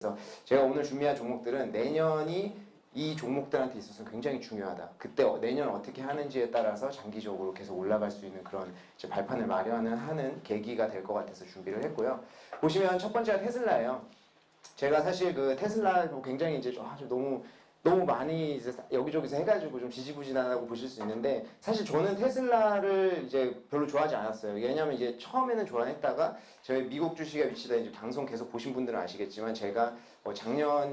그래서 제가 오늘 준비한 종목들은 내년이 이 종목들한테 있어서 굉장히 중요하다. 그때 내년 어떻게 하는지에 따라서 장기적으로 계속 올라갈 수 있는 그런 이제 발판을 마련하는 계기가 될 것 같아서 준비를 했고요. 보시면 첫 번째가 테슬라예요. 제가 사실 그 테슬라 굉장히 이제 좀 너무 많이 이제 여기저기서 해가지고 좀 지지부진하다고 보실 수 있는데, 사실 저는 테슬라를 이제 별로 좋아하지 않았어요. 왜냐면 이제 처음에는 좋아했다가 저희 미국 주식에 위치다 이제 방송 계속 보신 분들은 아시겠지만, 제가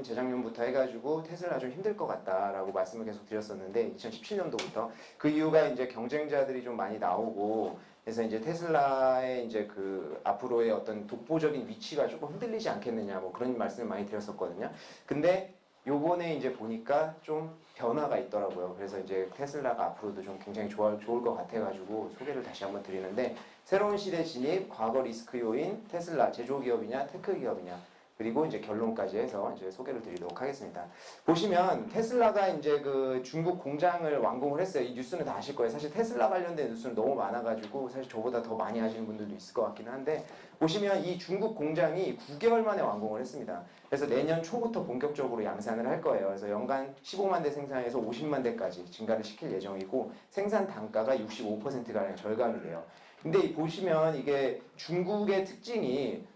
재작년부터 해가지고 테슬라 좀 힘들 것 같다라고 말씀을 계속 드렸었는데, 2017년도부터 그 이유가 이제 경쟁자들이 좀 많이 나오고, 그래서 이제 테슬라의 이제 그 앞으로의 어떤 독보적인 위치가 조금 흔들리지 않겠느냐, 뭐 그런 말씀을 많이 드렸었거든요. 근데 요번에 이제 보니까 좀 변화가 있더라고요. 그래서 이제 테슬라가 앞으로도 좀 굉장히 좋을 것 같아가지고 소개를 다시 한번 드리는데, 새로운 시대 진입, 과거 리스크 요인, 테슬라 제조기업이냐, 테크 기업이냐, 그리고 이제 결론까지 해서 이제 소개를 드리도록 하겠습니다. 보시면 테슬라가 이제 그 중국 공장을 완공을 했어요. 이 뉴스는 다 아실 거예요. 사실 테슬라 관련된 뉴스는 너무 많아가지고 사실 저보다 더 많이 하시는 분들도 있을 것 같기는 한데, 보시면 이 중국 공장이 9개월 만에 완공을 했습니다. 그래서 내년 초부터 본격적으로 양산을 할 거예요. 그래서 연간 15만 대 생산해서 50만 대까지 증가를 시킬 예정이고, 생산 단가가 65%가량 절감이 돼요. 근데 보시면 이게 중국의 특징이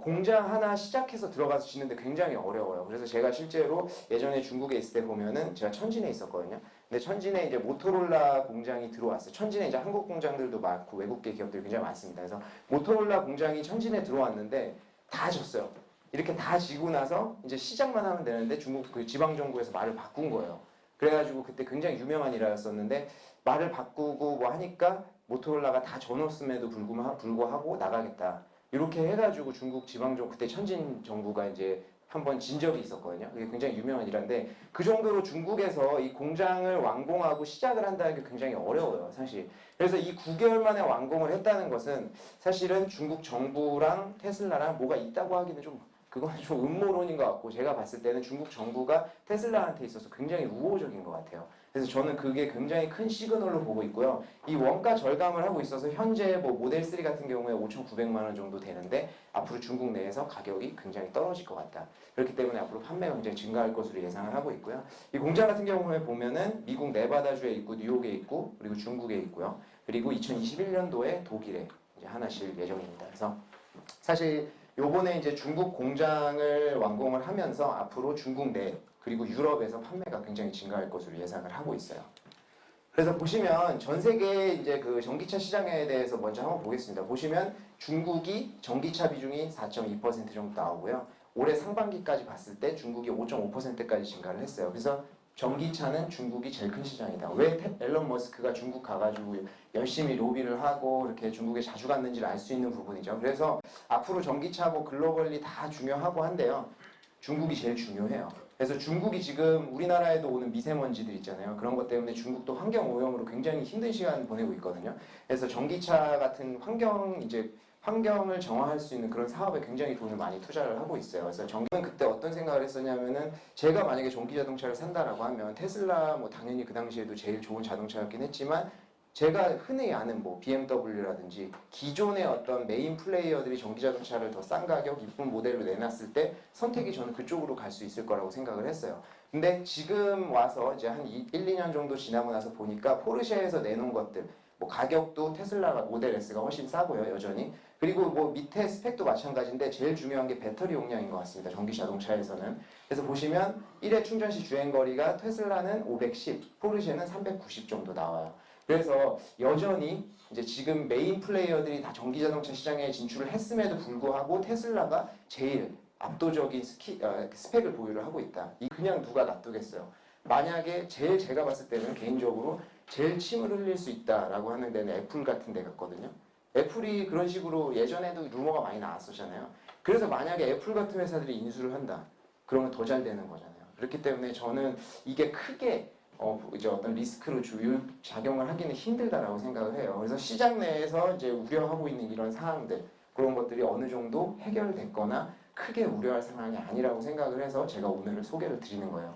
공장 하나 시작해서 들어가서 짓는데 굉장히 어려워요. 그래서 제가 실제로 예전에 중국에 있을 때 보면은, 제가 천진에 있었거든요. 근데 천진에 이제 모토로라 공장이 들어왔어요. 천진에 이제 한국 공장들도 많고 외국계 기업들이 굉장히 많습니다. 그래서 모토로라 공장이 천진에 들어왔는데 다 졌어요. 이렇게 다 지고 나서 이제 시작만 하면 되는데 중국 그 지방정부에서 말을 바꾼 거예요. 그래가지고 그때 굉장히 유명한 일화였었는데, 말을 바꾸고 뭐 하니까 모토로라가 다 져놓았음에도 불구하고 나가겠다. 이렇게 해가지고 중국 지방정부, 그때 천진 정부가 이제 한번 진 적이 있었거든요. 그게 굉장히 유명한 일화인데, 그 정도로 중국에서 이 공장을 완공하고 시작을 한다는 게 굉장히 어려워요, 사실. 그래서 이 9개월 만에 완공을 했다는 것은 사실은 중국 정부랑 테슬라랑 뭐가 있다고 하기는 그건 좀 음모론인 것 같고, 제가 봤을 때는 중국 정부가 테슬라한테 있어서 굉장히 우호적인 것 같아요. 그래서 저는 그게 굉장히 큰 시그널로 보고 있고요. 이 원가 절감을 하고 있어서 현재 뭐 모델 3 같은 경우에 5,900만 원 정도 되는데, 앞으로 중국 내에서 가격이 굉장히 떨어질 것 같다. 그렇기 때문에 앞으로 판매가 굉장히 증가할 것으로 예상을 하고 있고요. 이 공장 같은 경우에 보면은 미국 네바다주에 있고 뉴욕에 있고 그리고 중국에 있고요. 그리고 2021년도에 독일에 이제 하나 실 예정입니다. 그래서 사실 요번에 이제 중국 공장을 완공을 하면서 앞으로 중국 내 그리고 유럽에서 판매가 굉장히 증가할 것으로 예상을 하고 있어요. 그래서 보시면 전 세계 이제 그 전기차 시장에 대해서 먼저 한번 보겠습니다. 보시면 중국이 전기차 비중이 4.2% 정도 나오고요. 올해 상반기까지 봤을 때 중국이 5.5%까지 증가를 했어요. 그래서 전기차는 중국이 제일 큰 시장이다. 왜 앨런 머스크가 중국 가가지고 열심히 로비를 하고 이렇게 중국에 자주 갔는지를 알 수 있는 부분이죠. 그래서 앞으로 전기차 뭐 글로벌리 다 중요하고 한데요. 중국이 제일 중요해요. 그래서 중국이 지금 우리나라에도 오는 미세먼지들 있잖아요. 그런 것 때문에 중국도 환경 오염으로 굉장히 힘든 시간 보내고 있거든요. 그래서 전기차 같은 환경을 정화할 수 있는 그런 사업에 굉장히 돈을 많이 투자를 하고 있어요. 그래서 저는 그때 어떤 생각을 했었냐면은, 제가 만약에 전기 자동차를 산다라고 하면 테슬라 뭐 당연히 그 당시에도 제일 좋은 자동차였긴 했지만, 제가 흔히 아는 뭐 BMW라든지 기존의 어떤 메인 플레이어들이 전기자동차를 더 싼 가격, 이쁜 모델로 내놨을 때 선택이 저는 그쪽으로 갈 수 있을 거라고 생각을 했어요. 근데 지금 와서 이제 한 1, 2년 정도 지나고 나서 보니까 포르쉐에서 내놓은 것들, 뭐 가격도 테슬라 모델 S가 훨씬 싸고요, 여전히. 그리고 뭐 밑에 스펙도 마찬가지인데 제일 중요한 게 배터리 용량인 것 같습니다, 전기 자동차에서는. 그래서 보시면 1회 충전 시 주행거리가 테슬라는 510, 포르쉐는 390 정도 나와요. 그래서 여전히 이제 지금 메인 플레이어들이 다 전기자동차 시장에 진출을 했음에도 불구하고 테슬라가 제일 압도적인 스펙을 보유를 하고 있다. 이 그냥 누가 놔두겠어요. 만약에 제가 봤을 때는 개인적으로 제일 침을 흘릴 수 있다라고 하는 데는 애플 같은 데 같거든요. 애플이 그런 식으로 예전에도 루머가 많이 나왔었잖아요. 그래서 만약에 애플 같은 회사들이 인수를 한다, 그러면 더 잘 되는 거잖아요. 그렇기 때문에 저는 이게 크게 이제 어떤 리스크로 작용을 하기는 힘들다라고 생각을 해요. 그래서 시장 내에서 이제 우려하고 있는 이런 사항들, 그런 것들이 어느 정도 해결됐거나 크게 우려할 상황이 아니라고 생각을 해서 제가 오늘 소개를 드리는 거예요.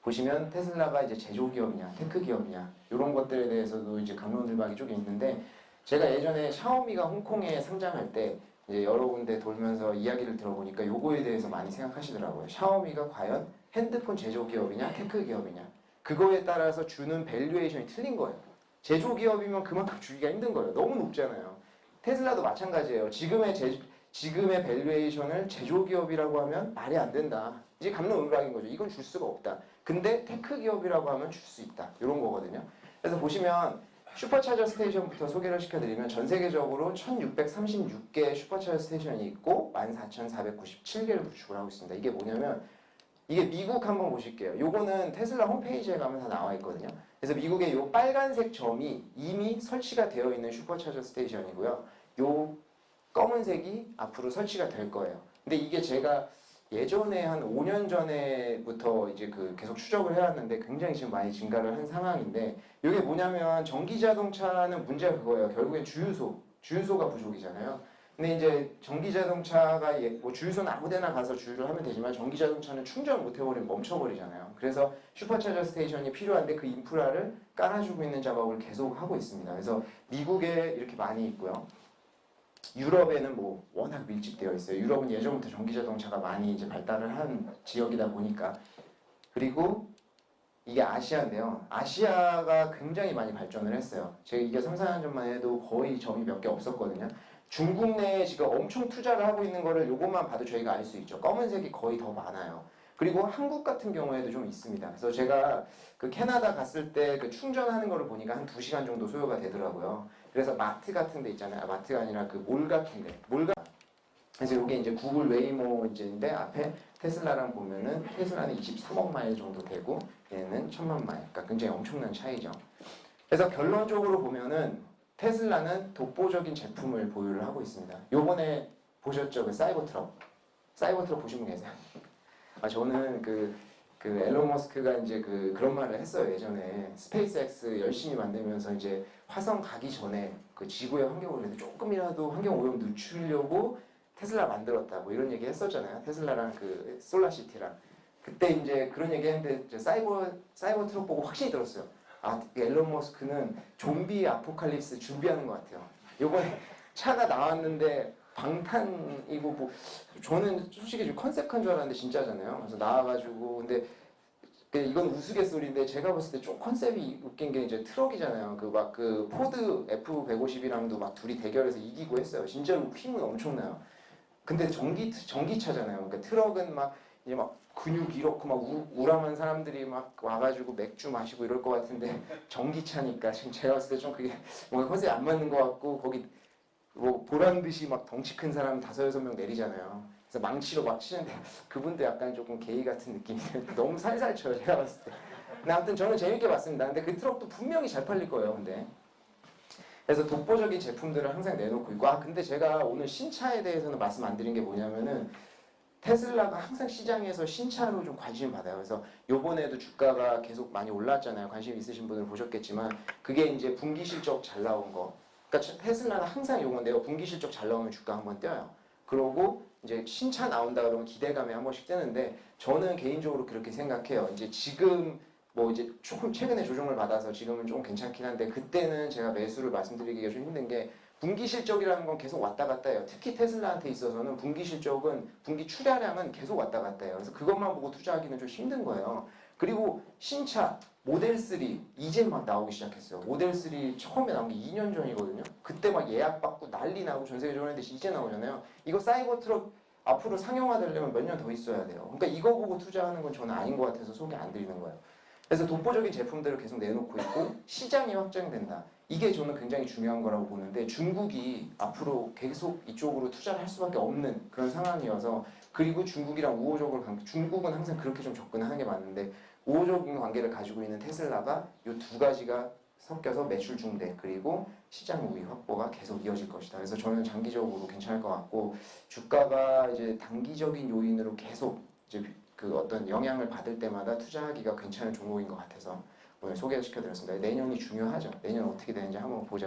보시면 테슬라가 이제 제조 기업이냐, 테크 기업이냐, 이런 것들에 대해서도 이제 강론들박이 조금 있는데, 제가 예전에 샤오미가 홍콩에 상장할 때 이제 여러 군데 돌면서 이야기를 들어보니까 요거에 대해서 많이 생각하시더라고요. 샤오미가 과연 핸드폰 제조 기업이냐 테크 기업이냐 그거에 따라서 주는 밸류에이션이 틀린 거예요. 제조 기업이면 그만큼 주기가 힘든 거예요. 너무 높잖아요. 테슬라도 마찬가지예요. 지금의 밸류에이션을 제조 기업이라고 하면 말이 안 된다. 이제 갑론을박인 거죠. 이건 줄 수가 없다. 근데 테크 기업이라고 하면 줄 수 있다. 이런 거거든요. 그래서 보시면 슈퍼차저 스테이션부터 소개를 시켜드리면 전 세계적으로 1636개의 슈퍼차저 스테이션이 있고 14,497개를 구축을 하고 있습니다. 이게 뭐냐면 이게 미국 한번 보실게요. 요거는 테슬라 홈페이지에 가면 다 나와 있거든요. 그래서 미국의 요 빨간색 점이 이미 설치가 되어 있는 슈퍼차저 스테이션이고요. 요 검은색이 앞으로 설치가 될 거예요. 근데 이게 제가 예전에 한 5년 전에부터 이제 계속 추적을 해왔는데 굉장히 지금 많이 증가를 한 상황인데 이게 뭐냐면 전기 자동차는 문제가 그거예요. 결국엔 주유소가 부족이잖아요. 근데 이제 전기 자동차가 뭐 주유소는 아무데나 가서 주유를 하면 되지만 전기 자동차는 충전 못 해버리면 멈춰버리잖아요. 그래서 슈퍼차저 스테이션이 필요한데 그 인프라를 깔아주고 있는 작업을 계속 하고 있습니다. 그래서 미국에 이렇게 많이 있고요. 유럽에는 뭐 워낙 밀집되어 있어요. 유럽은 예전부터 전기자동차가 많이 이제 발달을 한 지역이다 보니까. 그리고 이게 아시아인데요. 아시아가 굉장히 많이 발전을 했어요. 제가 이게 3, 4년 전만 해도 거의 점이 몇 개 없었거든요. 중국 내에 지금 엄청 투자를 하고 있는 거를 요것만 봐도 저희가 알 수 있죠. 검은색이 거의 더 많아요. 그리고 한국 같은 경우에도 좀 있습니다. 그래서 제가 그 캐나다 갔을 때 그 충전하는 거를 보니까 한 2시간 정도 소요가 되더라고요. 그래서 마트 같은 데 있잖아요. 아, 마트가 아니라 그 몰 같은 데. 그래서 이게 이제 구글 웨이모 인데 앞에 테슬라랑 보면은 테슬라는 23억 마일 정도 되고 얘는 1000만 마일. 그러니까 굉장히 엄청난 차이죠. 그래서 결론적으로 보면은 테슬라는 독보적인 제품을 보유를 하고 있습니다. 요번에 보셨죠? 그 사이버트럭 보신 분 계세요? 아, 저는 그 앨런 머스크가 이제 그런 말을 했어요. 예전에 스페이스X 열심히 만들면서 이제 화성 가기 전에 그 지구의 환경 오염을 조금이라도 환경 오염 늦추려고 테슬라 만들었다. 뭐 이런 얘기 했었잖아요. 테슬라랑 그 솔라시티랑. 그때 이제 그런 얘기 했는데 이제 사이버 트럭 보고 확신이 들었어요. 아, 앨런 머스크는 좀비 아포칼립스 준비하는 것 같아요. 요번에 차가 나왔는데 방탄이고 뭐 저는 솔직히 좀 컨셉한 줄 알았는데 진짜잖아요. 그래서 나와가지고 근데 이건 우스갯소리인데 제가 봤을 때 좀 컨셉이 웃긴 게 이제 트럭이잖아요. 그 포드 F150이랑도 막 둘이 대결해서 이기고 했어요. 진짜로 힘은 엄청나요. 근데 전기차잖아요. 그러니까 트럭은 막 이제 막 근육 이렇고 막 우람한 사람들이 막 와가지고 맥주 마시고 이럴 것 같은데 전기차니까 지금 제가 봤을 때 좀 그게 뭔가 컨셉이 안 맞는 것 같고 거기 뭐 보란 듯이 막 덩치 큰 사람 5-6명 내리잖아요. 그래서 망치로 막 치는데 그분도 약간 조금 게이 같은 느낌이 너무 살살 쳐요. 제가 봤을 때. 근데 아무튼 저는 재밌게 봤습니다. 근데 그 트럭도 분명히 잘 팔릴 거예요. 근데. 그래서 독보적인 제품들을 항상 내놓고 있고 근데 제가 오늘 신차에 대해서는 말씀 안 드린 게 뭐냐면은 테슬라가 항상 시장에서 신차로 좀 관심을 받아요. 그래서 요번에도 주가가 계속 많이 올랐잖아요. 관심 있으신 분들은 보셨겠지만 그게 이제 분기 실적 잘 나온 거. 그러니까 테슬라는 항상 요건데요. 분기 실적 잘 나오면 주가 한번 뛰어요. 그러고 이제 신차 나온다 그러면 기대감에 한 번씩 뜨는데 저는 개인적으로 그렇게 생각해요. 이제 지금 뭐 이제 조금 최근에 조정을 받아서 지금은 좀 괜찮긴 한데 그때는 제가 매수를 말씀드리기가 좀 힘든 게 분기 실적이라는 건 계속 왔다 갔다 해요. 특히 테슬라한테 있어서는 분기 실적은 분기 출하량은 계속 왔다 갔다 해요. 그래서 그것만 보고 투자하기는 좀 힘든 거예요. 그리고 신차 모델 3 이제 막 나오기 시작했어요. 모델 3 처음에 나온 게 2년 전이거든요. 그때 막 예약 받고 난리 나고 전 세계적으로 했는데 이제 나오잖아요. 이거 사이버 트럭 앞으로 상용화되려면 몇 년 더 있어야 돼요. 그러니까 이거 보고 투자하는 건 저는 아닌 것 같아서 소개 안 드리는 거예요. 그래서 독보적인 제품들을 계속 내놓고 있고 시장이 확장된다. 이게 저는 굉장히 중요한 거라고 보는데 중국이 앞으로 계속 이쪽으로 투자를 할 수밖에 없는 그런 상황이어서 그리고 중국이랑 우호적으로 중국은 항상 그렇게 좀 접근하는 게 맞는데 우호적인 관계를 가지고 있는 테슬라가 이 두 가지가 섞여서 매출 증대 그리고 시장 우위 확보가 계속 이어질 것이다. 그래서 저는 장기적으로 괜찮을 것 같고 주가가 이제 단기적인 요인으로 계속 이제 그 어떤 영향을 받을 때마다 투자하기가 괜찮은 종목인 것 같아서 오늘 소개시켜드렸습니다. 내년이 중요하죠. 내년 어떻게 되는지 한번 보자.